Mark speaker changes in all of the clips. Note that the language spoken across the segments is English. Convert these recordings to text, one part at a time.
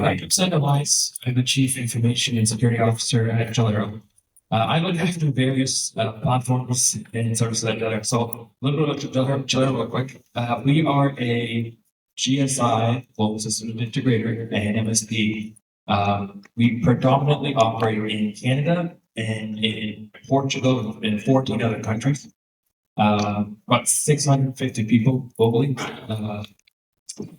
Speaker 1: I'm Sagar Vyas. I'm the Chief Information and Security Officer at Jolera. I look after various platforms and services at Jolera. So a little bit about Jolera real quick. We are a GSI, Global System Integrator, and MSP. We predominantly operate in Canada and in Portugal and 14 other countries. About 650 people globally.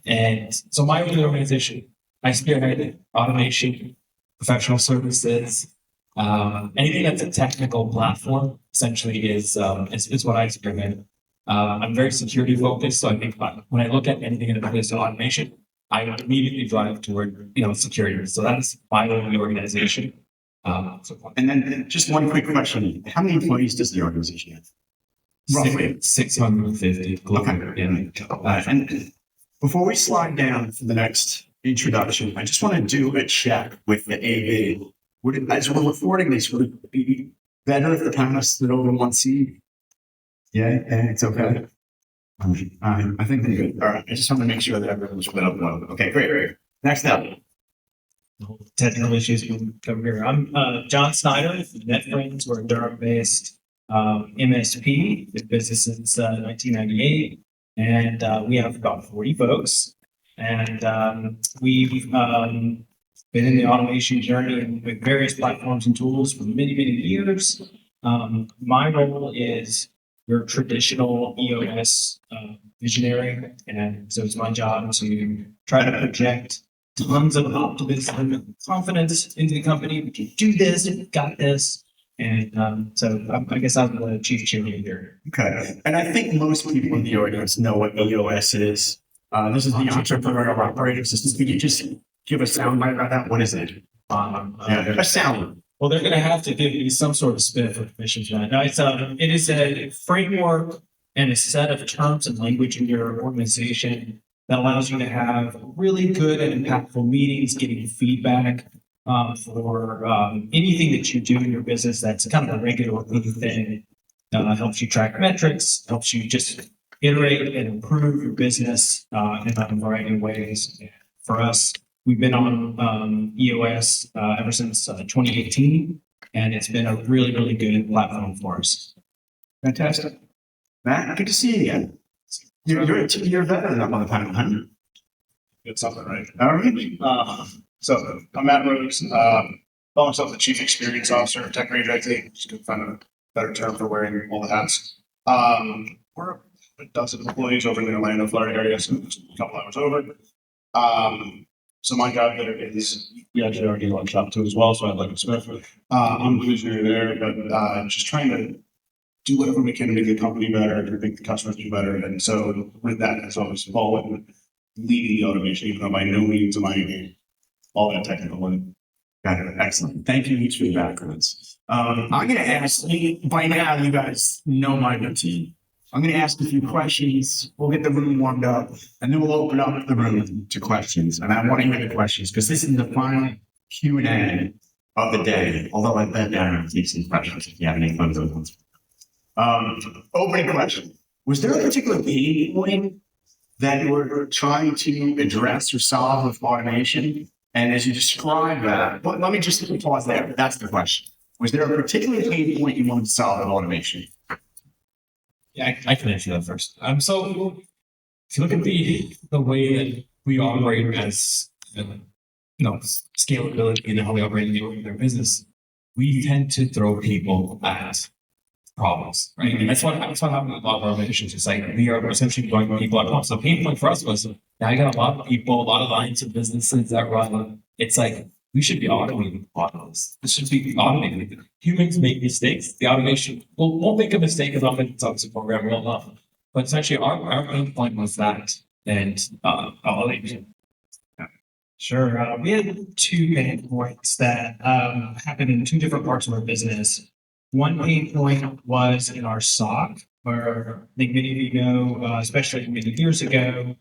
Speaker 1: And so my organization, I spearhead automation, professional services, anything that's a technical platform essentially is what I spearhead. I'm very security focused, so I think when I look at anything in the place of automation, I immediately drive toward security. So that's my only organization.
Speaker 2: And then just one quick question: how many employees does the organization have?
Speaker 1: Roughly 650 globally.
Speaker 2: Okay. And before we slide down for the next introduction, I just want to do a check with the AV. As we're recording this, would it be better if the panel stood over one seat? Yeah, it's okay. I think they're good. All right. I just want to make sure that everyone's split up well. Okay, great. Next up.
Speaker 3: Technical issues come here. I'm John Snyder from NetFriends. We're a Durham-based MSP. Been in business since 1998. And we have about 40 folks. And we've been in the automation journey with various platforms and tools for many, many years. My role is your traditional EOS visionary. And so it's my job to try to project tons of optimism and confidence into the company. We can do this, we've got this. And so I guess I'm the chief cheerleader here.
Speaker 2: Okay. And I think most people in the audience know what EOS is. This is the Entrepreneurial Operating System. Could you just give a soundbite about that? What is it? A sound.
Speaker 3: Well, they're going to have to give me some sort of spin for permission for that. No, it is a framework and a set of terms and language in your organization that allows you to have really good and impactful meetings, getting feedback for anything that you do in your business that's kind of a regular thing. Helps you track metrics, helps you just iterate and improve your business in a variety of ways. For us, we've been on EOS ever since 2018, and it's been a really, really good platform for us.
Speaker 2: Fantastic. Matt, good to see you again. You're a veteran up on the panel, huh?
Speaker 4: It's something, right?
Speaker 2: All right.
Speaker 4: So I'm Matt Rewst. Call myself the Chief Experience Officer, Tech Range IT. Just couldn't find a better term for wearing all the hats. We're a dozen employees over in the Orlando, Florida area, so just a couple hours over. So my job there is, we actually already lunch shop too as well, so I'd like to Smith. I'm the visionary there, but just trying to do whatever we can to make the company better, to make the customers do better. And so with that, it's always following leading the automation, even though by no means am I all that technical.
Speaker 2: Got it. Excellent. Thank you each for your backgrounds. I'm going to ask you, by now you guys know my routine. I'm going to ask a few questions. We'll get the room warmed up, and then we'll open up the room to questions. And I want to hear the questions because this is the final Q&A of the day. Although I bet Darren will take some questions if you have any fun those ones. Opening question. Was there a particular pain point that you were trying to address or solve with automation? And as you describe that, but let me just pause there. That's the question. Was there a particular pain point you wanted to solve with automation?
Speaker 1: Yeah, I can answer that first. So if you look at the way that we operate as scalability and how we operate in their business, we tend to throw people at problems, right? And that's what happens with a lot of our organizations. It's like we are essentially throwing people at problems. So pain point for us was now I got a lot of people, a lot of lines of businesses that run. It's like we should be automating a lot of this. This should be automated. Humans make mistakes. The automation won't make a mistake as long as it's obviously programmed well enough. But essentially our main point was that, and I'll let you.
Speaker 3: Sure. We had two pain points that happened in two different parts of our business. One pain point was in our SOC, where I think many of you know, especially many years ago,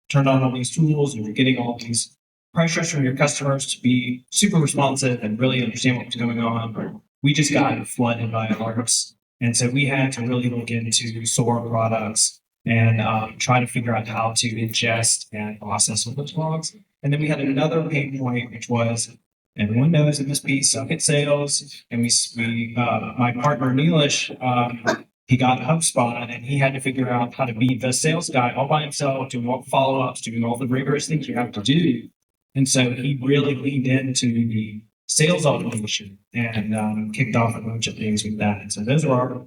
Speaker 3: turned on all these tools and you're getting all these pressures from your customers to be super responsive and really understand what's going on. We just got flooded by alerts. And so we had to really look into SOAR products and try to figure out how to ingest and process all those logs. And then we had another pain point, which was everyone knows MSPs suck at sales, and my partner Neelish, he got HubSpot, and he had to figure out how to be the sales guy all by himself, doing all the follow-ups, doing all the rigorous things you have to do. And so he really leaned into the sales automation and kicked off a bunch of things with that. And so those are our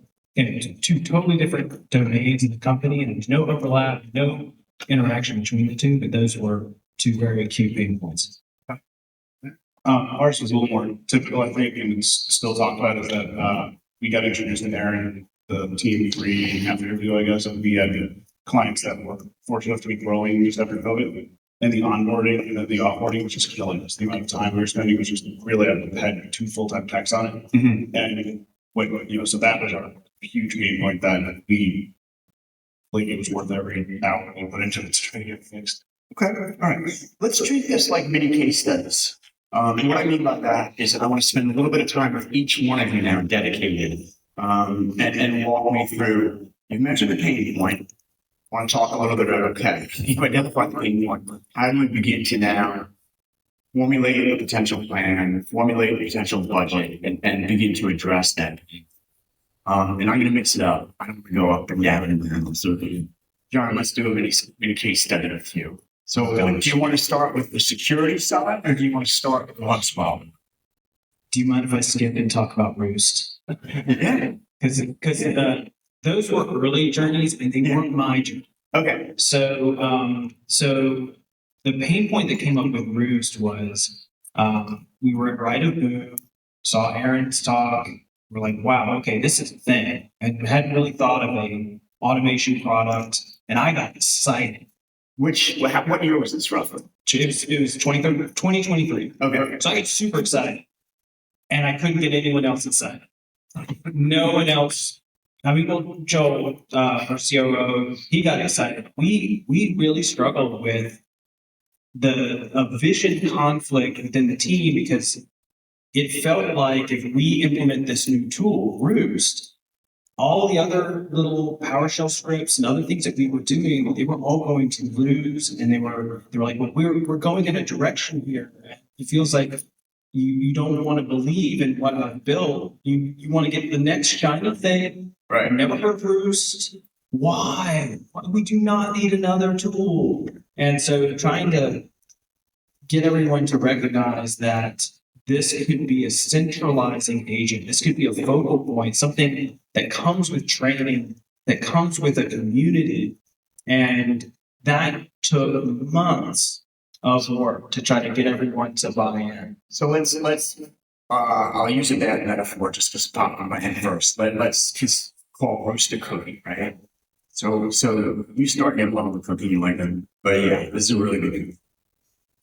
Speaker 3: two totally different domains in the company, and there's no overlap, no interaction between the two, but those were two very acute pain points.
Speaker 4: Ours was a little more typical, I think, and it's still talked about is that we got introduced in there and the team 3.5 years ago, I guess, and we had clients that were fortunate enough to be growing just after COVID. And the onboarding and the offboarding was just killing us. The amount of time we were spending was just really, I had 2 full-time techs on it. And so that was our huge gain point that we like it was worth every hour we put into it to try to get fixed.
Speaker 2: Okay, all right. Let's treat this like mini case studies. What I mean by that is that I want to spend a little bit of time with each one of you now dedicated and walk me through. You mentioned the pain point. I want to talk a little bit about, okay, you identify the pain point. How do you begin to now formulate a potential plan, formulate a potential budget, and begin to address that? And I'm going to mix it up. I don't want to go up and down and down. So, John, let's do a mini case study with you. So, do you want to start with the security side, or do you want to start with the HubSpot?
Speaker 3: Do you mind if I skip and talk about Rewst?
Speaker 2: Yeah.
Speaker 3: Because those were early journeys, and they weren't my journey.
Speaker 2: Okay.
Speaker 3: So the pain point that came up with Rewst was we were at Right of Boom, saw Aaron's talk. We're like, wow, okay, this is a thing. And we hadn't really thought of a automation product, and I got excited.
Speaker 2: What year was this roughly?
Speaker 3: It was 2023.
Speaker 2: Okay.
Speaker 3: So I got super excited, and I couldn't get anyone else excited. No one else. I mean, well, Joel, our COO, he got excited. We really struggled with a vision conflict within the team because it felt like if we implement this new tool, Rewst, all the other little PowerShell scripts and other things that we were doing, they were all going to lose, and they were like, well, we're going in a direction here. It feels like you don't want to believe in what I've built. You want to get the next shiny thing.
Speaker 2: Right.
Speaker 3: I've never heard of Rewst. Why? We do not need another tool. And so trying to get everyone to recognize that this could be a centralizing agent. This could be a focal point, something that comes with training, that comes with a community. And that took months of work to try to get everyone to buy in.
Speaker 2: So let's I'll use a bad metaphor just to pop in my head first. Let's just call roast a cookie, right? So you start nibbling on the cookie, you like them, but yeah, this is a really good thing.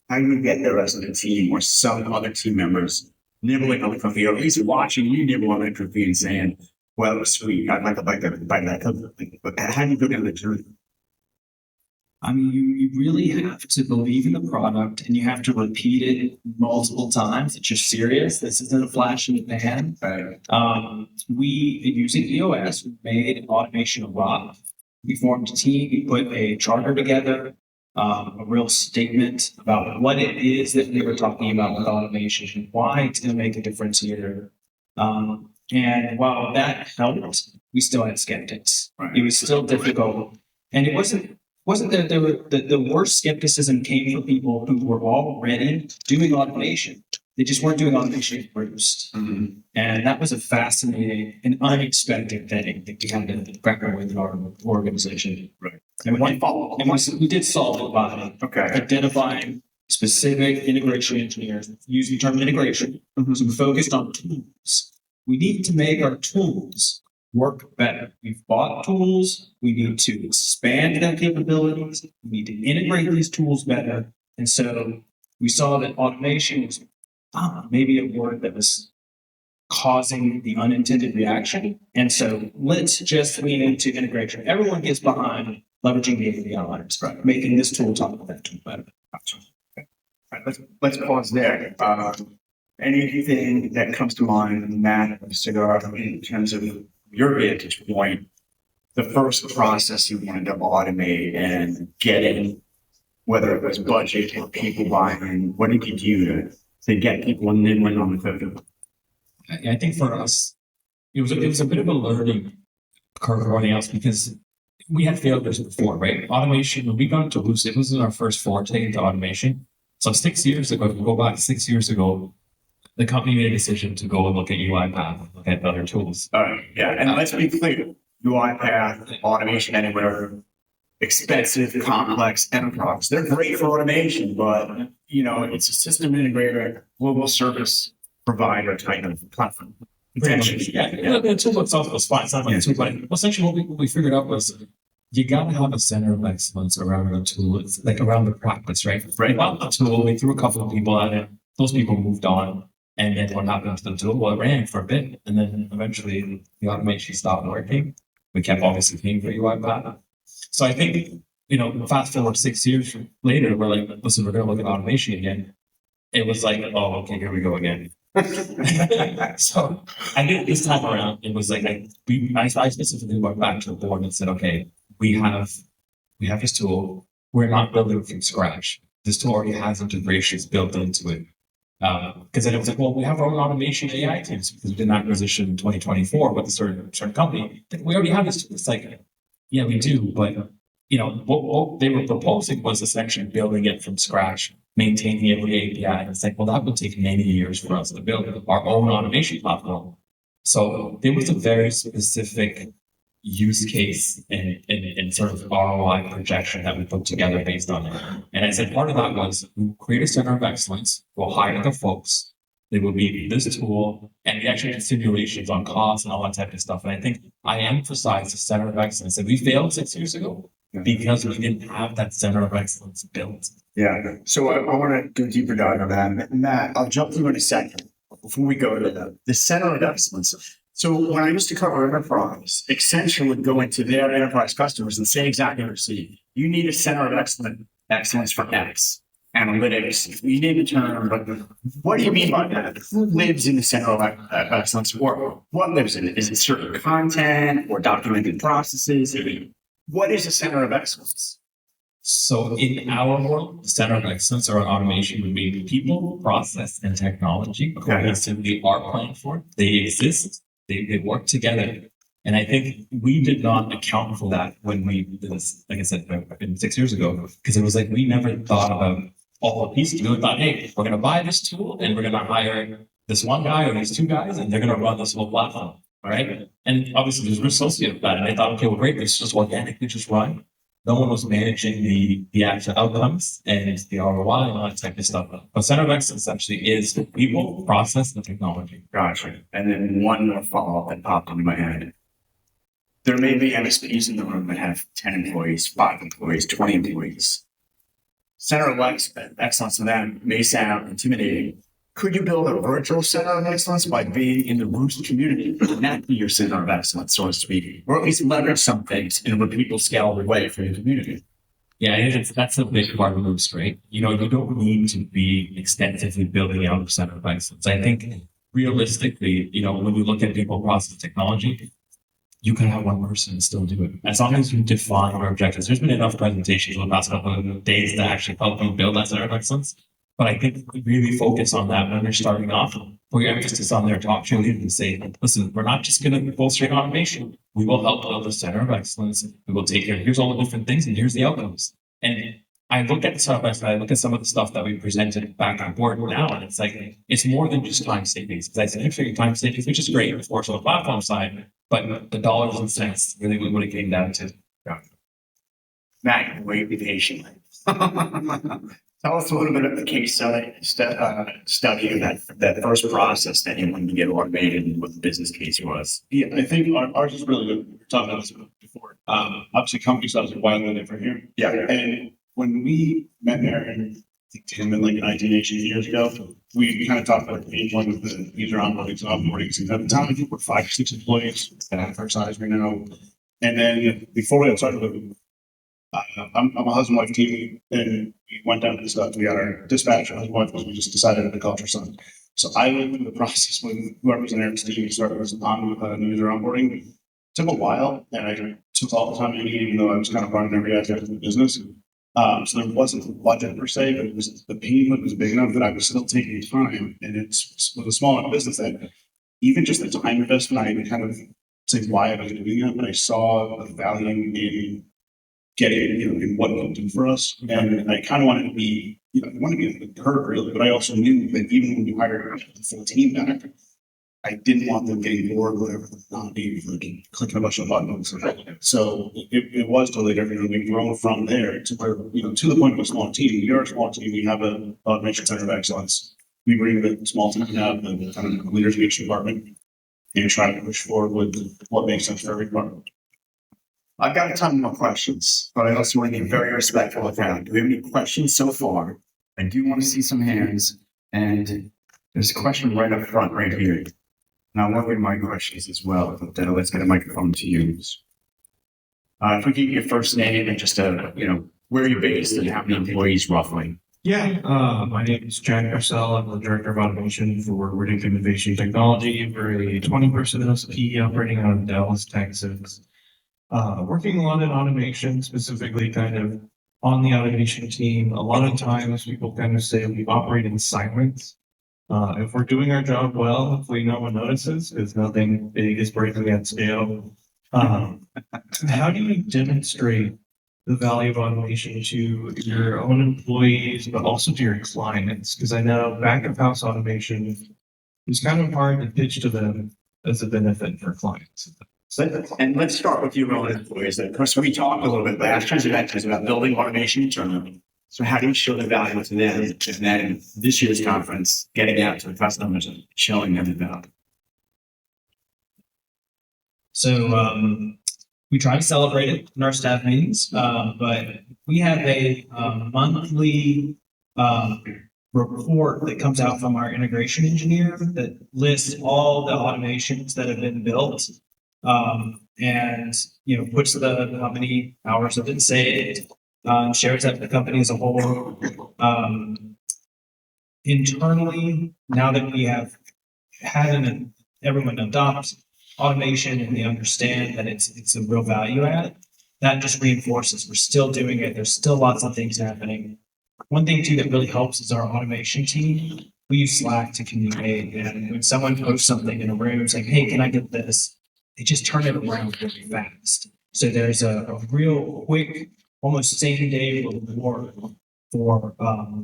Speaker 2: How do you get the rest of the team or some other team members nibbling on the cookie, or at least watching you nibble on that cookie and saying, well, it was sweet, I'd like to bite that cookie. But how do you go down the journey?
Speaker 3: I mean, you really have to believe in the product, and you have to repeat it multiple times that you're serious. This isn't a flash in the pan.
Speaker 2: Right.
Speaker 3: We, using EOS, we made automation a rock. We formed a team. We put a charter together, a real statement about what it is that we were talking about with automation and why it's going to make a difference here. And while that helped, we still had skeptics.
Speaker 2: Right.
Speaker 3: It was still difficult, and it wasn't that there were the worst skepticism came from people who were already doing automation. They just weren't doing automation first.
Speaker 2: Mm-hmm.
Speaker 3: And that was a fascinating and unexpected thing that we had to reckon with in our organization.
Speaker 2: Right.
Speaker 3: And we did solve it by identifying specific integration engineers, using the term integration.
Speaker 2: Mm-hmm.
Speaker 3: So we focused on tools. We need to make our tools work better. We've bought tools. We need to expand their capabilities. We need to integrate these tools better. And so we saw that automation was maybe a word that was causing the unintended reaction. And so let's just lean into integration. Everyone gets behind leveraging the APIs, right? Making this tool talk about that tool better.
Speaker 2: Okay. All right, let's pause there. Anything that comes to mind, Matt, Sagar, in terms of your vantage point the first process you wanted to automate and get in, whether it was budget or people buy-in? What did you do to get people nibbling on the code?
Speaker 1: I think for us, it was a bit of a learning curve for everything else because we had failures before, right? Automation, when we got into Rewst, it was our first forte into automation. So 6 years ago, if we go back 6 years ago, the company made a decision to go and look at UiPath, look at other tools.
Speaker 2: All right, yeah, and let's be clear, UiPath, Automation Anywhere, expensive, complex enterprise. They're great for automation, but it's a system integrator, global service provider kind of platform.
Speaker 1: Yeah, the tool itself was fine. It's not like a tool, but essentially what we figured out was you got to have a center of excellence around the tool. It's like around the practice, right? We bought the tool, we threw a couple of people at it. Those people moved on. And then what happened to the tool? Well, it ran for a bit. And then eventually the automation stopped working. We kept obviously paying for UiPath. So I think, fast forward 6 years later, we're like, listen, we're going to look at automation again. It was like, oh, okay, here we go again. So I think this time around, it was like, I specifically went back to the board and said, okay, we have this tool. We're not building it from scratch. This tool already has integrations built into it. Because then it was like, well, we have our own automation AI teams because we did an acquisition in 2024 with a certain company. We already have this. It's like, yeah, we do. But, what they were proposing was essentially building it from scratch, maintaining every API. And it's like, well, that would take many years for us to build our own automation platform. So there was a very specific use case and sort of ROI projection that we put together based on it. And I said part of that was we create a center of excellence, we'll hire the folks, they will be this tool, and we actually did simulations on costs and all that type of stuff. And I think I emphasized the center of excellence. And we failed 6 years ago because we didn't have that center of excellence built.
Speaker 2: Yeah. So I want to go deeper dive on that. Matt, I'll jump through in a second. Before we go to the center of excellence. So when I used to cover enterprise, Accenture would go into their enterprise customers and say exactly what you need a center of excellence for X, analytics. You name the term, but what do you mean by that? Who lives in the center of excellence, or what lives in it? Is it certain content or documented processes? What is a center of excellence?
Speaker 1: So in our world, the center of excellence around automation would be people, process, and technology. Cohesively are planned for. They exist. They work together. And I think we did not account for that when we did this, like I said, 6 years ago, because it was like we never thought about all the pieces. We thought, hey, we're going to buy this tool and we're going to hire this one guy or these two guys, and they're going to run this whole platform. Right. And obviously there's risk associated with that. And I thought, okay, well, great, this just organically just run. No one was managing the actual outcomes and the ROI and all that type of stuff. But center of excellence actually is people, process, and technology.
Speaker 2: Gotcha. And then one more follow-up that popped into my head. There may be MSPs in the room that have 10 employees, 5 employees, 20 employees. Center of excellence to them may sound intimidating. Could you build a virtual center of excellence by being in the Rewst community? Would that be your center of excellence, so to speak? Or at least leverage some things in a people scalable way for your community?
Speaker 1: Yeah, that's a big part of Rewst, right? You don't need to be extensively building out a center of excellence. I think realistically, when you look at people, process, technology, you can have one person and still do it. As long as you define your objectives. There's been enough presentations over the past couple of days to actually help you build that center of excellence. But I think really focus on that when you're starting off. Put your emphasis on their talk to leaders and say, listen, we're not just going to go straight automation. We will help build a center of excellence. We will take care. Here's all the different things, and here's the outcomes. And I look at the center of excellence. I look at some of the stuff that we presented back on board now, and it's like it's more than just time savings. Because I significant time savings, which is great, of course, on the platform side, but the dollars and cents really what it came down to.
Speaker 2: Yeah. Matt, wait patiently. Tell us a little bit of the case study of that first process that you wanted to get automated and what the business case was.
Speaker 4: Yeah, I think ours is really good. We were talking about this before. Obviously, company size is wildly different here.
Speaker 2: Yeah.
Speaker 4: And when we met Aaron, I think Tim in like 19, 18 years ago, we kind of talked about the pain point with the user onboarding and offboarding. At the time, I think we're 5 or 6 employees at half our size right now. And then before we got started, I'm a husband-wife team, and we went down to this stuff. We got our dispatch, husband-wife, because we just decided to culture something. So I went through the process with whoever was in Aaron's team, started on user onboarding. It took a while, and I took all the time I needed, even though I was kind of running every aspect of the business. So there wasn't a budget per se, but it was the payment was big enough that I was still taking time, and it was a small enough business that even just the time investment, I kind of say why I was doing that, but I saw the value in getting, in what it would do for us. And I kind of wanted to be, I wanted to be on the curve really, but I also knew that even when you hired the full team back, I didn't want them getting bored, whatever, not being clicking a bunch of buttons. So it was totally different. And we've grown from there to where, to the point of a small team. We are a small team. We have an automation center of excellence. We bring the small team we have, the kind of leaders of each department, and try to push forward with what makes sense for every department.
Speaker 2: I've got a ton more questions, but I also want to be very respectful of that. Do we have any questions so far? I do want to see some hands, and there's a question right up front, right here. Now, I'm working my questions as well, but let's get a microphone to use. If we can get your first name and just where you're based and how many employees roughly.
Speaker 5: Yeah, my name is Jack Marcel. I'm the Director of Automation for Riddick Innovation Technology. We're a 20-person MSP operating out of Dallas, Texas. Working a lot in automation, specifically kind of on the automation team. A lot of times people kind of say we operate in silence. If we're doing our job well, hopefully no one notices because nothing big is breaking at scale. How do you demonstrate the value of automation to your own employees, but also to your clients? Because I know back of house automation is kind of hard to pitch to them as a benefit for clients.
Speaker 2: And let's start with your own employees. Of course, we talked a little bit last year's event was about building automation internally. So how do you show the value to them? And then this year's conference, getting out to the customers and showing them the value.
Speaker 3: So we try to celebrate it in our staff meetings, but we have a monthly report that comes out from our integration engineer that lists all the automations that have been built, and puts how many hours have been saved, shares that with the company as a whole. Internally, now that we have had everyone adopt automation and they understand that it's a real value add, that just reinforces we're still doing it. There's still lots of things happening. One thing too that really helps is our automation team. We use Slack to communicate, and when someone posts something in a room saying, "Hey, can I get this?" they just turn it around really fast. So there's a real quick, almost same day reward for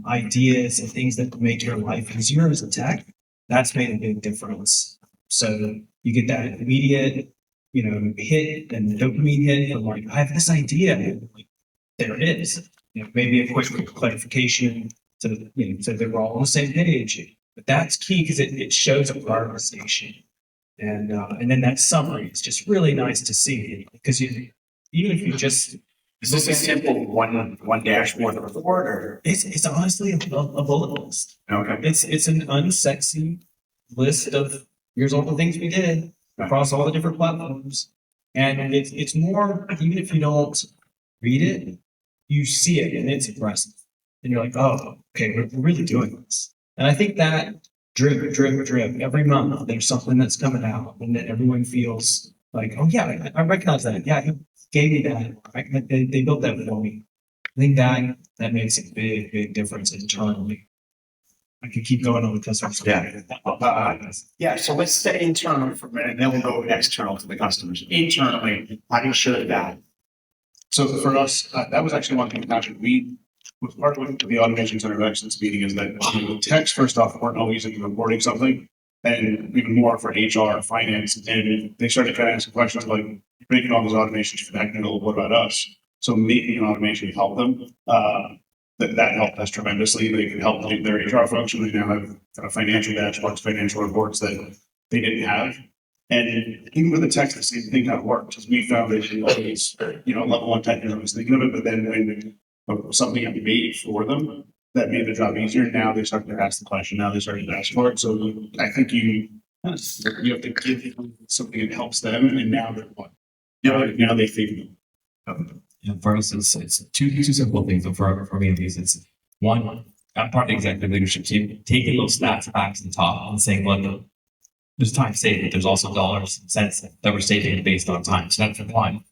Speaker 3: ideas and things that make your life easier as a tech. That's made a big difference. So you get that immediate, hit and dopamine hit from like, I have this idea. Like, there it is. Maybe a quick clarification so that we're all on the same page. But that's key because it shows a prioritization. And then that summary is just really nice to see because even if you just
Speaker 2: is this a simple one dashboard report, or
Speaker 3: it's honestly a bullet list.
Speaker 2: Okay,
Speaker 3: it's an unsexy list of here's all the things we did across all the different platforms, and it's more even if you don't read it, you see it and it's impressive, and you're like, oh, okay, we're really doing this. And I think that drip every month there's something that's coming out and that everyone feels like, oh yeah, I recognize that. Yeah, he gave me that. They built that for me. I think that makes a big difference internally. I could keep going on with customers.
Speaker 2: Yeah. So let's stay internal for a minute, and then we'll go external to the customers. Internally, how do you show that?
Speaker 4: So for us, that was actually one thing that happened. We was part of the automation center of excellence meeting is that techs first off weren't always into reporting something, and even more for HR, finance, and they started kind of asking questions like, "You're making all these automations for technical. What about us?" So making an automation help them. That helped us tremendously. They could help their HR function. They now have kind of financial dashboards, financial reports that they didn't have. And even with the text, the same thing kind of worked because we found that always, level one technical was thinking of it, but then when something had to be made for them that made the job easier, now they started to ask the question. Now they started to ask for it. So I think you have to give them something that helps them, and now they're what? Now they think.
Speaker 1: For us, it's two simple things. So for me, at least, it's one, I'm part of the executive leadership team, taking those stats back to the top and saying, well, there's time saved, but there's also dollars and cents that we're saving based on time. So that's one.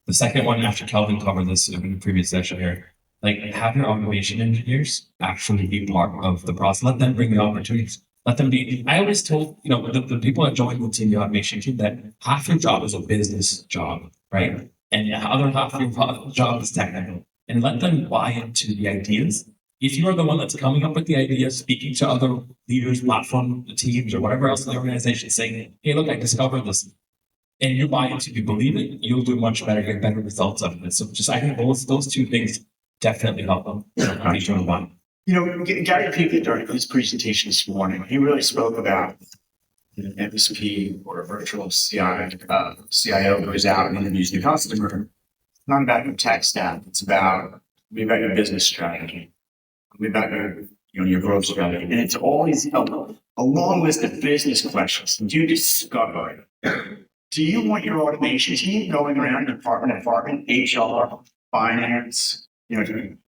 Speaker 1: The second one, after Kelvin covered this in the previous session here, like have your automation engineers actually be part of the process. Let them bring the opportunities. Let them be. I always told, the people that join the team, the automation team, that half your job is a business job, right? And the other half of your job is technical. And let them buy into the ideas. If you are the one that's coming up with the ideas, speaking to other leaders, platform teams, or whatever else in the organization, saying, "Hey, look, I discovered this," and you buy into it, you believe it, you'll do much better, get better results out of it. So I think those two things definitely help them. Each one.
Speaker 2: Gary Pickett during his presentation this morning, he really spoke about an MSP or a virtual CIO goes out and interviews the customer. It's not about your tech stack. It's about your business strategy. About your growth strategy. And it's always a long list of business questions. Do you discover? Do you want your automation team going around department, HR, finance?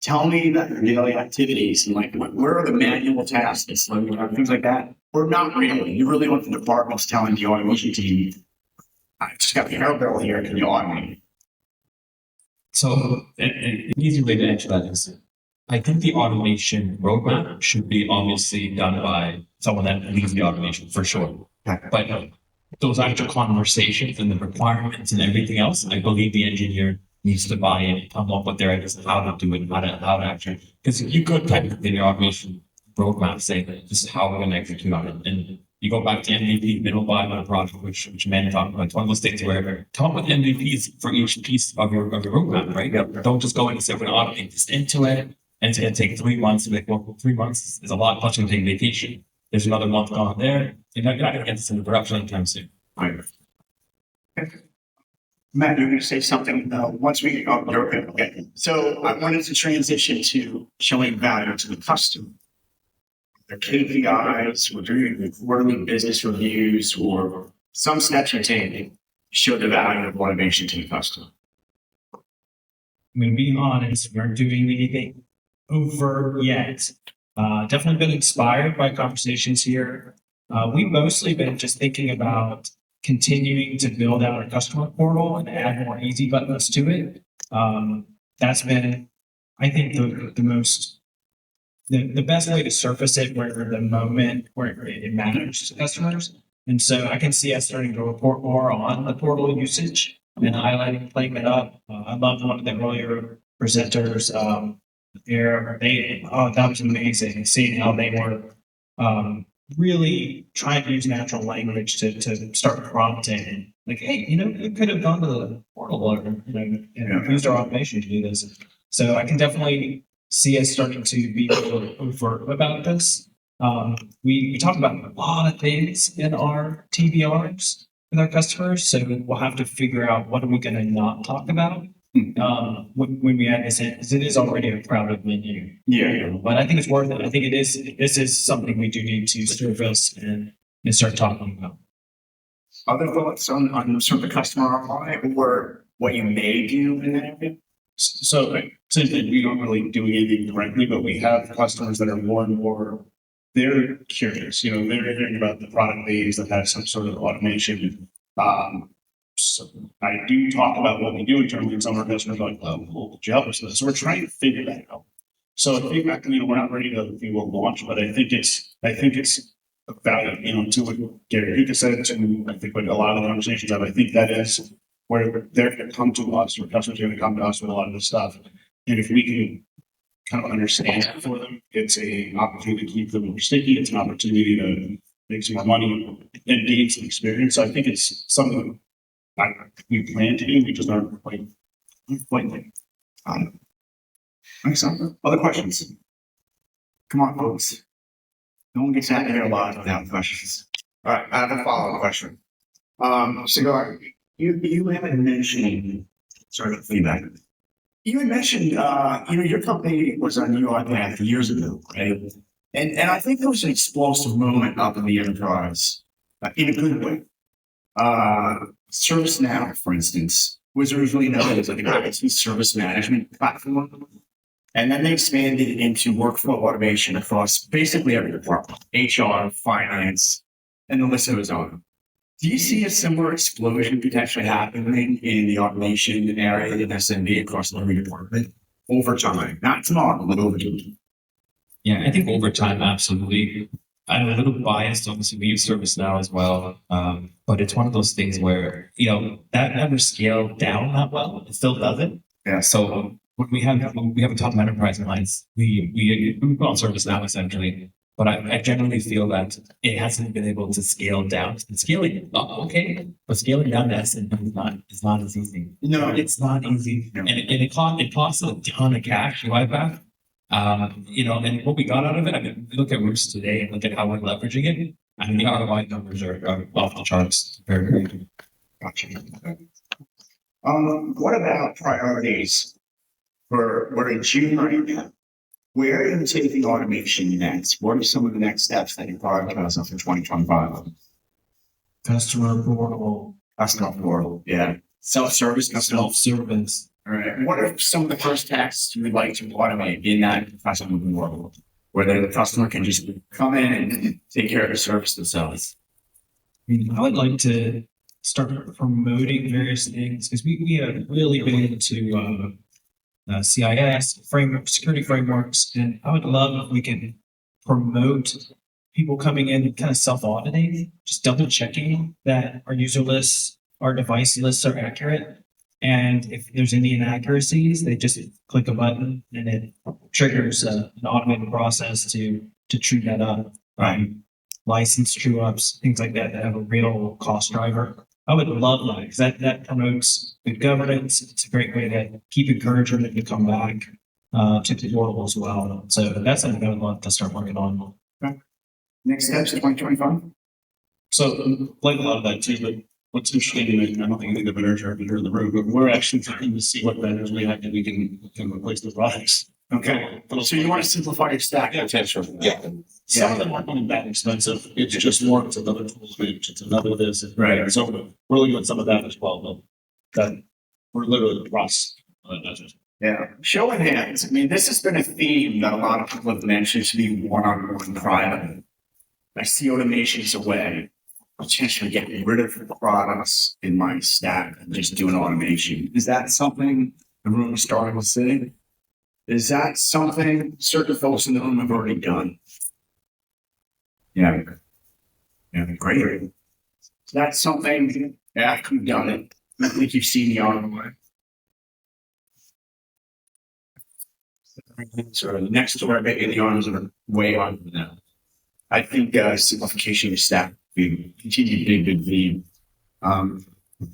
Speaker 2: Tell me about your daily activities and where are the manual tasks, things like that. Or not really. You really want the departments telling the automation team, "I just got the hair bill here. Can you automate?"
Speaker 1: So an easy way to answer that is, I think the automation roadmap should be obviously done by someone that leads the automation for sure. But those actual conversations and the requirements and everything else, I believe the engineer needs to buy in, come up with their ideas of how to do it, how to actually, because you could technically in your automation roadmap say that this is how we're going to execute on it. And you go back to MVP, middle viable project, which Amanda talked about. It's one of those things where come up with MVPs for each piece of your roadmap, right? Yep. Don't just go in and say we're going to automate this into it. And it's going to take 3 months. Like, well, 3 months is a lot. Plus, you're going to take vacation. There's another month gone there. You're not going to get this into production anytime soon.
Speaker 2: Right. Matt, you're going to say something once we you're okay. So I wanted to transition to showing value to the customer. The KPIs, we're doing quarterly business reviews, or some steps you're taking to show the value of automation to the customer.
Speaker 3: I mean, being honest, we aren't doing anything over yet. Definitely been inspired by conversations here. We've mostly been just thinking about continuing to build out our customer portal and add more easy buttons to it. That's been, I think, the best way to surface it where it matters to customers. And so I can see us starting to report more on the portal usage and highlighting, playing it up. I loved one of the earlier presenters. That was amazing seeing how they were really trying to use natural language to start prompting. Like, hey, you could have gone to the portal or and used our automation to do this. So I can definitely see us starting to be overt about this. We talk about a lot of things in our TBRs with our customers, so we'll have to figure out what are we going to not talk about when we add this in, because it is already a crowded menu.
Speaker 2: Yeah.
Speaker 3: But I think it's worth it. I think this is something we do need to surface and start talking about.
Speaker 2: Other thoughts on sort of the customer ROI or what you may do in that area?
Speaker 4: So we don't really do anything directly, but we have customers that are more and more, they're curious, they're hearing about the product they use that has some sort of automation. So I do talk about what we do internally, and some of our customers are like, well, could you help us with this? So we're trying to figure that out. So I think, we're not ready to do a launch, but I think it's a value, to what Gary Pickett said, to I think what a lot of the conversations have, I think that is where they're going to come to us, or customers are going to come to us with a lot of this stuff. And if we can kind of understand that for them, it's an opportunity to keep them more sticky. It's an opportunity to make some more money and gain some experience. So I think it's something we plan to do. We just aren't quite there.
Speaker 2: Excellent. Other questions? Come on, folks. No one gets out here alive without questions. All right, I have a follow-up question. Sagar, you haven't mentioned, sorry about the feedback. You had mentioned, your company was on UI path years ago, right? And I think there was an explosive moment up in the enterprise, in a good way. ServiceNow, for instance, was originally known as like an IT service management platform. And then they expanded it into workflow automation across basically every department, HR, finance, and the list goes on. Do you see a similar explosion potentially happening in the automation area in SMB across every department over time? Not tomorrow, but over time.
Speaker 1: Yeah, I think over time, absolutely. I'm a little biased. Obviously, we use ServiceNow as well, but it's one of those things where that never scaled down that well. It still doesn't.
Speaker 2: Yeah.
Speaker 1: So when we have a top enterprise clients, we put on ServiceNow essentially. But I generally feel that it hasn't been able to scale down. It's scaling up, okay, but scaling down to SMB is not as easy.
Speaker 2: No.
Speaker 1: It's not easy,
Speaker 2: No.
Speaker 1: and it costs a ton of cash to buy back. And what we got out of it, I mean, look at Rewst today and look at how we're leveraging it. I mean, the ROI numbers are off the charts. Very, very good.
Speaker 2: Gotcha. What about priorities we're in June right now? Where are you taking automation next? What are some of the next steps that you prioritize for 2025?
Speaker 3: Customer portal,
Speaker 2: Customer portal, yeah. Self-service customer.
Speaker 3: self-service.
Speaker 2: All right. What are some of the first tasks you would like to automate in that customer world, where the customer can just come in and take care of the service themselves?
Speaker 3: I mean, I would like to start promoting various things because we have really been into CIS framework, security frameworks, and I would love if we can promote people coming in kind of self-auditing, just double checking that our user lists, our device lists are accurate. And if there's any inaccuracies, they just click a button and it triggers an automated process to true that up. License true ups, things like that have a real cost driver. I would love that because that promotes good governance. It's a great way to keep encouraging them to come back to the portal as well. So that's something I would love to start working on.
Speaker 2: Next steps, 2025?
Speaker 4: So, like a lot of that too, but what's interesting, and I don't think any of the vendors are here in the room, but we're actually trying to see what vendors we have that we can replace the products.
Speaker 2: Okay. So you want to simplify your stack potentially?
Speaker 4: Yeah. Some of them aren't that expensive. It's just more, it's another tool switch, it's another this.
Speaker 2: Right.
Speaker 4: So we're looking at some of that as well, though. That we're literally the process.
Speaker 2: Yeah. Show of hands. I mean, this has been a theme that a lot of people have mentioned to be one-on-one private. I see automation as a way of potentially getting rid of products in my stack and just doing automation. Is that something the room is starting to see? Is that something certain folks in the room have already done? Yeah. Yeah, great. That's something after you've done it. I think you've seen the ROI. So next door, maybe the arms are way on now. I think simplification of stack will continue to be a big theme.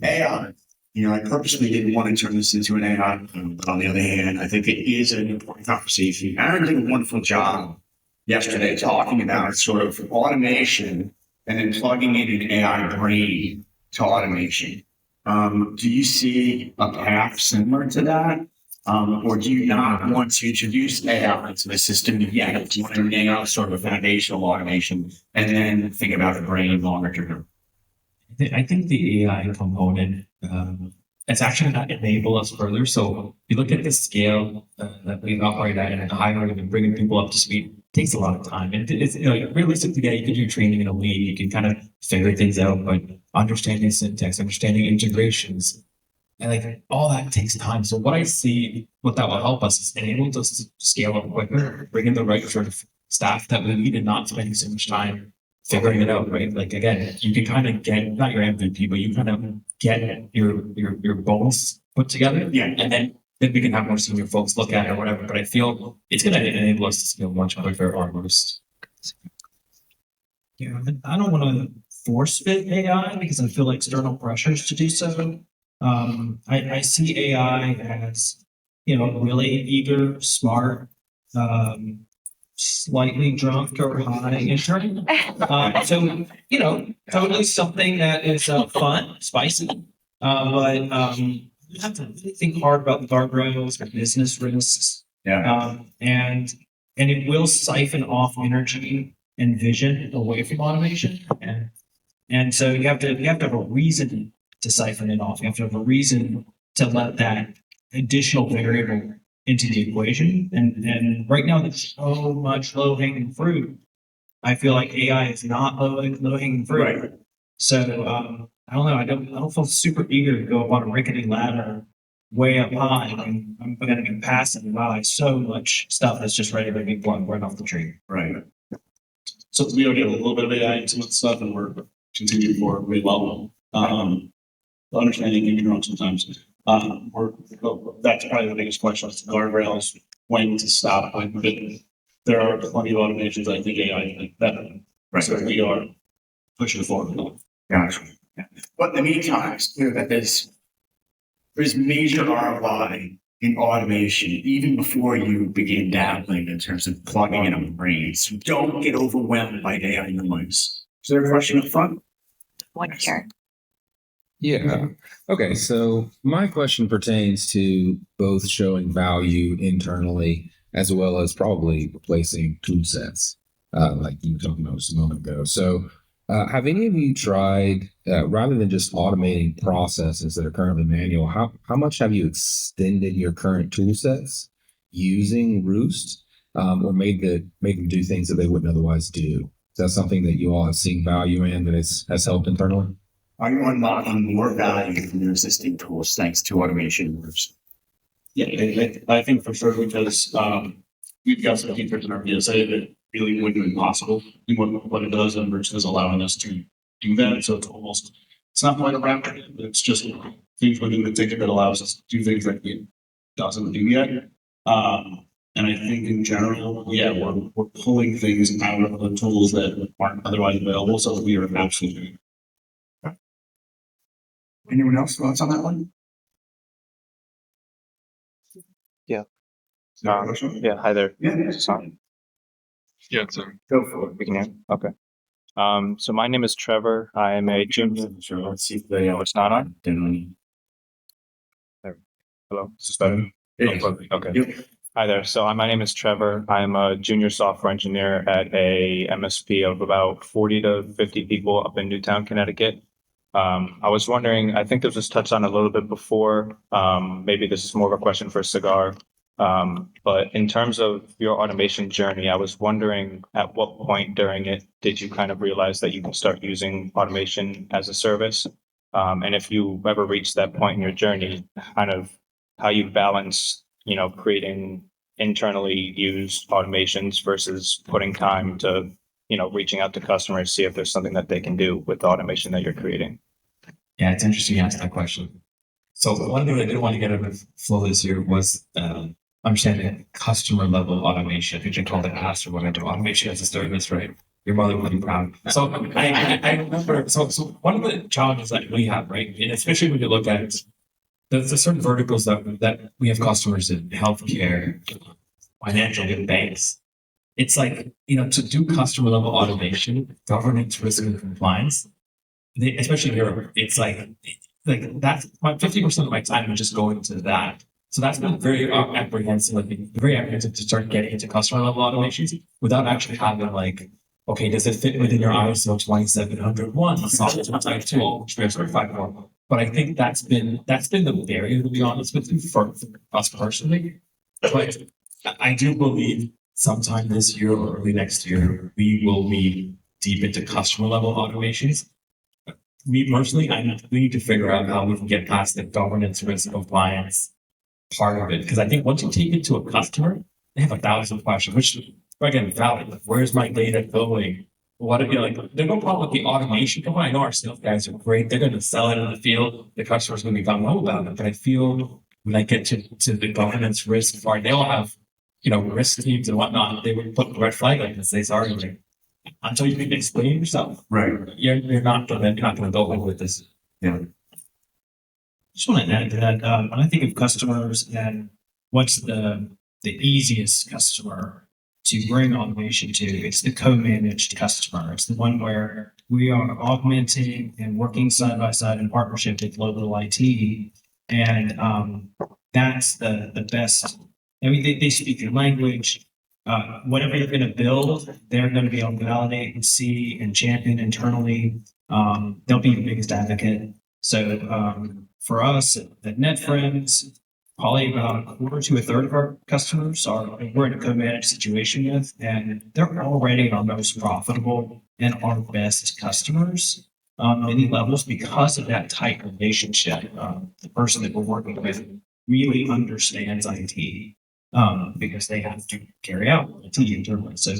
Speaker 2: AI. I purposely didn't want to turn this into an AI, but on the other hand, I think it is an important conversation. Aaron did a wonderful job yesterday talking about sort of automation and then plugging in an AI brain to automation. Do you see a path similar to that? Or do you not want to introduce AI into the system yet? Do you want to nail sort of a foundational automation and then think about the brain longer term?
Speaker 1: I think the AI component, it's actually going to enable us further. So if you look at the scale that we operate at and the high rate of bringing people up to speed, it takes a lot of time. And it's realistically, you can do training in a week. You can kind of figure things out, but understanding syntax, understanding integrations, and all that takes time. So what I see, what that will help us is enable us to scale up quicker, bring in the right sort of staff that we need and not spending so much time figuring it out, right? Like again, you can kind of get not your MVP, but you kind of get your bonus put together.
Speaker 2: Yeah.
Speaker 1: And then we can have more senior folks look at it or whatever. But I feel it's gonna enable us to scale much quicker on Rewst.
Speaker 3: Yeah, I don't want to force fit AI because I feel like external pressures to do so. I see AI as, really eager, smart, slightly drunk or high intern. So, totally something that is fun, spicy. But you have to really think hard about the guardrails, the business risks.
Speaker 2: Yeah.
Speaker 3: And it will siphon off energy and vision away from automation. And so you have to have a reason to siphon it off. You have to have a reason to let that additional variable into the equation. And right now there's so much low hanging fruit. I feel like AI is not low hanging fruit.
Speaker 2: Right.
Speaker 3: So I don't know. I don't feel super eager to go up on a rickety ladder way up high. I mean, I'm going to be passive by so much stuff that's just ready to be plucked right off the tree.
Speaker 2: Right.
Speaker 4: So we already have a little bit of AI into some stuff, and we're continuing forward really well. Understanding you can wrong sometimes. That's probably the biggest question: is the guardrails, when to stop. But there are plenty of automations. I think AI can better.
Speaker 2: Right.
Speaker 4: So we are pushing forward.
Speaker 2: Gotcha. Yeah. But in the meantime, it's clear that there's major ROI in automation even before you begin dabbling in terms of plugging in a brain. So don't get overwhelmed by AI noise. Is there a question up front?
Speaker 6: One here.
Speaker 7: Yeah. Okay. So my question pertains to both showing value internally as well as probably replacing tool sets, like you were talking about just a moment ago. So, have any of you tried, rather than just automating processes that are currently manual, how much have you extended your current tool sets using Rewst, or made them do things that they wouldn't otherwise do? Is that something that you all have seen value in that has helped internally?
Speaker 2: Are you unlocking more value from your existing tools thanks to automation?
Speaker 4: Yeah, I think for sure because we've got some features in our PSA that really wouldn't be possible. And what it does, and Rewst is allowing us to do that. So it's not quite a wrap, but it's just things within the ticket that allows us to do things that it doesn't do yet. And I think in general, yeah, we're pulling things out of the tools that aren't otherwise available. So we are absolutely.
Speaker 2: Anyone else thoughts on that one?
Speaker 8: Yeah.
Speaker 2: Yeah.
Speaker 8: Hi there.
Speaker 2: Yeah.
Speaker 5: Yeah, sir.
Speaker 2: Go for it.
Speaker 8: We can hear. Okay. So my name is Trevor. I am a junior.
Speaker 2: Sure. Let's see if they
Speaker 8: It's not on.
Speaker 2: Didn't.
Speaker 8: Hello. Is this better? Okay.
Speaker 2: Yep.
Speaker 8: Hi there. So my name is Trevor. I'm a junior software engineer at a MSP of about 40 to 50 people up in Newtown, Connecticut. I was wondering, I think this was touched on a little bit before. Maybe this is more of a question for Sagar. But in terms of your automation journey, I was wondering at what point during it did you kind of realize that you can start using automation as a service? And if you ever reached that point in your journey, kind of how you balance, creating internally used automations versus putting time to, reaching out to customers, see if there's something that they can do with the automation that you're creating.
Speaker 1: Yeah, it's interesting you asked that question. So one thing I did want to get out of flow this year was understanding customer level automation. I think they called it PaaS or whatever, automation as a service, right? Your mother would be proud. So I remember, so one of the challenges that we have, right? And especially when you look at the certain verticals that we have customers in healthcare, financial, and banks. It's like, to do customer level automation, governance, risk, and compliance, especially in Europe, it's like that's 50% of my time is just going to that. So that's been very apprehensive, very apprehensive to start getting into customer level automations without actually having okay, does it fit within your ISO 27001 software type tool, which we are certified for? But I think that's been the barrier, to be honest with you, for us personally. But I do believe sometime this year or early next year, we will be deep into customer level automations. Me personally, we need to figure out how we can get past the governance, risk, compliance part of it. Because I think once you take it to a customer, they have 1,000 questions, which again, valid. Like, where's my data going? What are they're no problem with the automation. I know our sales guys are great. They're going to sell it in the field. The customer's going to be gung ho about it. But I feel when I get to the governance risk part, they all have risk teams and whatnot. They would put the red flag like this. They sorry, until you can explain yourself,
Speaker 2: Right.
Speaker 1: You're not gonna go over with this.
Speaker 2: Yeah.
Speaker 3: Just want to add to that. When I think of customers and what's the easiest customer to bring automation to, it's the co-managed customer. It's the one where we are augmenting and working side by side in partnership with local IT. And that's the best. I mean, they speak your language. Whatever you're going to build, they're going to be able to validate and see and champion internally. They'll be the biggest advocate. So for us at NetFriends, probably about a quarter to a third of our customers we're in a co-managed situation with, and they're already our most profitable and our best customers. many levels because of that tight relationship. The person that we're working with really understands IT because they have to carry out IT internally. So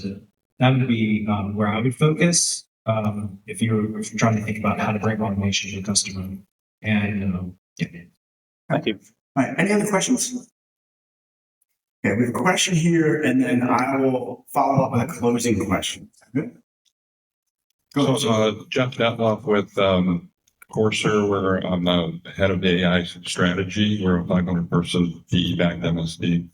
Speaker 3: that would be where I would focus if you're trying to think about how to bring automation to the customer. And yeah.
Speaker 8: Thank you.
Speaker 2: All right, any other questions? Okay, we have a question here, and then I will follow up with a closing question. Good? Go
Speaker 6: So,
Speaker 2: ahead.
Speaker 6: Jeff Detloff with Corsair, where I'm the head of the AI strategy. We're a 500-person PE-backed MSP.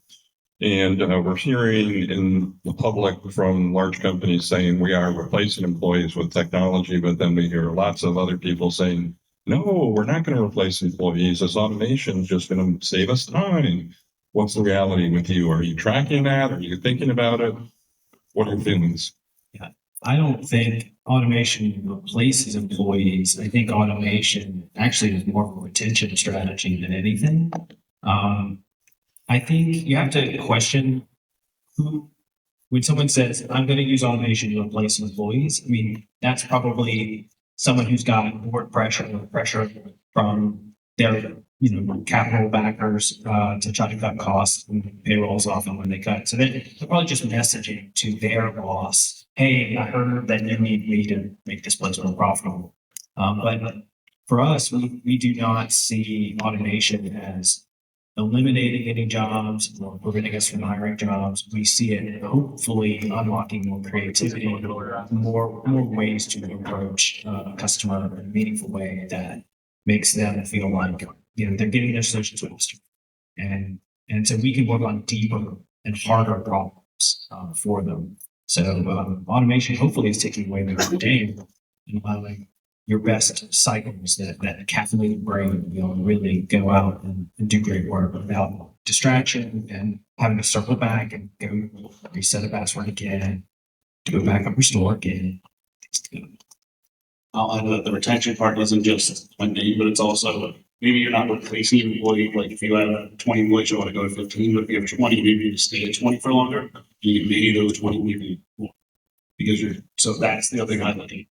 Speaker 6: And we're hearing in the public from large companies saying we are replacing employees with technology, but then we hear lots of other people saying, no, we're not going to replace employees. This automation is just going to save us time. What's the reality with you? Are you tracking that? Are you thinking about it? What are your feelings?
Speaker 3: I don't think automation replaces employees. I think automation actually is more of a retention strategy than anything. I think you have to question who, when someone says, I'm going to use automation to replace employees, I mean, that's probably someone who's got board pressure from their, capital backers to try to cut costs and payrolls off and when they cut. So they're probably just messaging to their boss, hey, I heard that you need me to make this place more profitable. But for us, we do not see automation as eliminating any jobs or preventing us from hiring jobs. We see it hopefully unlocking more creativity, more ways to approach a customer in a meaningful way that makes them feel like they're getting their solutions faster. And so we can work on deeper and harder problems for them. So automation hopefully is taking away the mundane and allowing your best cycles, that caffeinated brain, really go out and do great work without distraction and having to circle back and go reset a password again, do a backup restore again.
Speaker 4: I'll add that the retention part isn't just mundane, but it's also maybe you're not replacing an employee. Like if you have 20 employees, you want to go to 15, but if you have 20, maybe you stay at 20 for longer. You get maybe those 20 maybe more because so that's the other thing I like.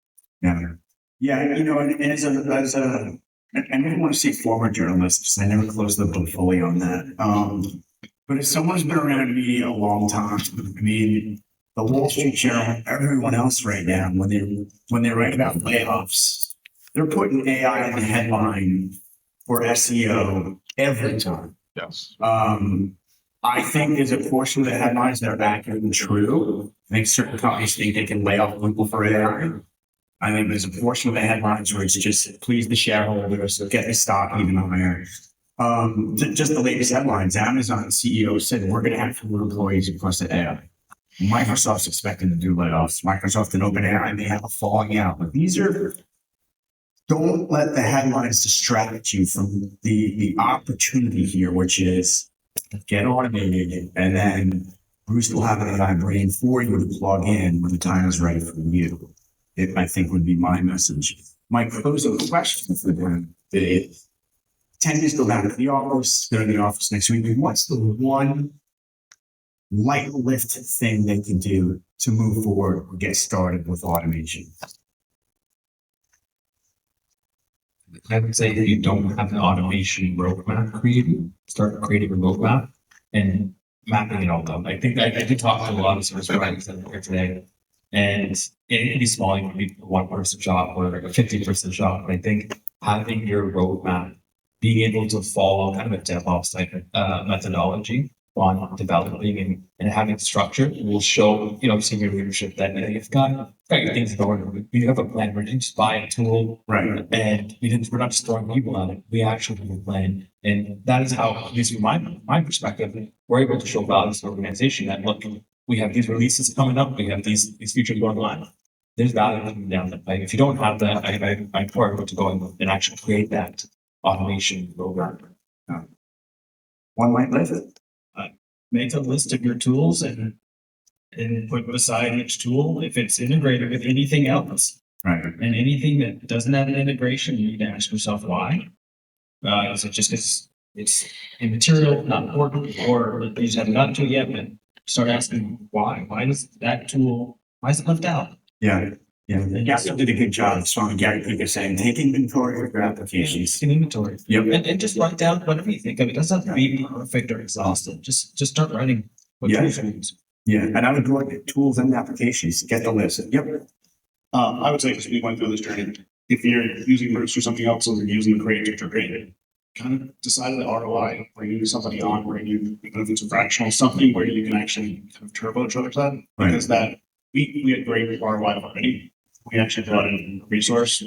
Speaker 2: Yeah, and as I never want to say former journalist because I never closed the book fully on that. But if someone's been around media a long time, I mean, the Wall Street Journal, everyone else right now, when they write about layoffs, they're putting AI in the headline for SEO every time.
Speaker 6: Yes.
Speaker 2: I think there's a portion of the headlines that are accurate and true. I think certain companies think they can lay off people for AI. I think there's a portion of the headlines where it's just please the shareholders, get the stock even higher. Just the latest headlines. Amazon CEO said we're going to have fewer employees because of AI. Microsoft's expecting to do layoffs. Microsoft and OpenAI may have a falling out. But don't let the headlines distract you from the opportunity here, which is get automated, and then Rewst will have an AI brain for you to plug in when the time is right for you. It, I think, would be my message. My closing question for them is, 10 days go back to the office, they're in the office next week. What's the one light lift thing they can do to move forward or get started with automation?
Speaker 1: I would say that you don't have an automation roadmap created, start creating a roadmap and mapping it all out. I think I did talk to a lot of service providers that are here today, and it can be small, it can be a 1-person shop or a 50-person shop. But I think having your roadmap, being able to follow kind of a DevOps type methodology on developing and having structure will show, senior leadership that you've got your things going. You have a plan. We didn't just buy a tool,
Speaker 2: Right.
Speaker 1: and we're not just throwing people at it. We actually have a plan, and that is how, at least from my perspective, we're able to show value to the organization. That look, we have these releases coming up. We have these features going live. There's value coming down that pipe. If you don't have that, I implore everyone to go and actually create that automation roadmap.
Speaker 2: One might lift it.
Speaker 3: Make a list of your tools and put beside each tool if it's integrated with anything else.
Speaker 2: Right.
Speaker 3: And anything that doesn't have an integration, you need to ask yourself why. Is it just because it's immaterial, not important, or you just haven't gotten to it yet? But start asking why. Why does that tool? Why is it left out?
Speaker 2: Yeah. Yeah, Gaston did a good job. Just want to get people saying, take inventory of your applications.
Speaker 3: In inventory.
Speaker 2: Yep.
Speaker 3: And just write down whatever you think of. It doesn't have to be perfect or exhaustive. Just start writing what
Speaker 2: Yeah.
Speaker 3: tools you use.
Speaker 2: Yeah, and I would go at tools and applications, get the list. Yep.
Speaker 4: I would say as we went through this journey, if you're using Rewst or something else, or you're using the creative to create, kind of decide the ROI, bringing somebody on, even if it's a fractional, something where you can actually kind of turbocharge that, because that we had great ROI already. We actually brought in a resource,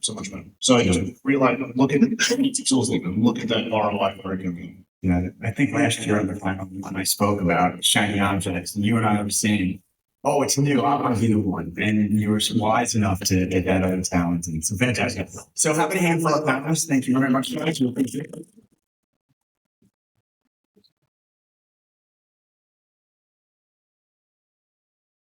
Speaker 4: so much better. So I just realized, look at the tools, look at that ROI where it can be.
Speaker 2: Yeah, I think last year on the final when I spoke about shiny objects, and you and I were saying, "Oh, it's new. I want to be the one," and you were wise enough to get that other talent. And so fantastic. So, have a hand for our panelists. Thank you very much.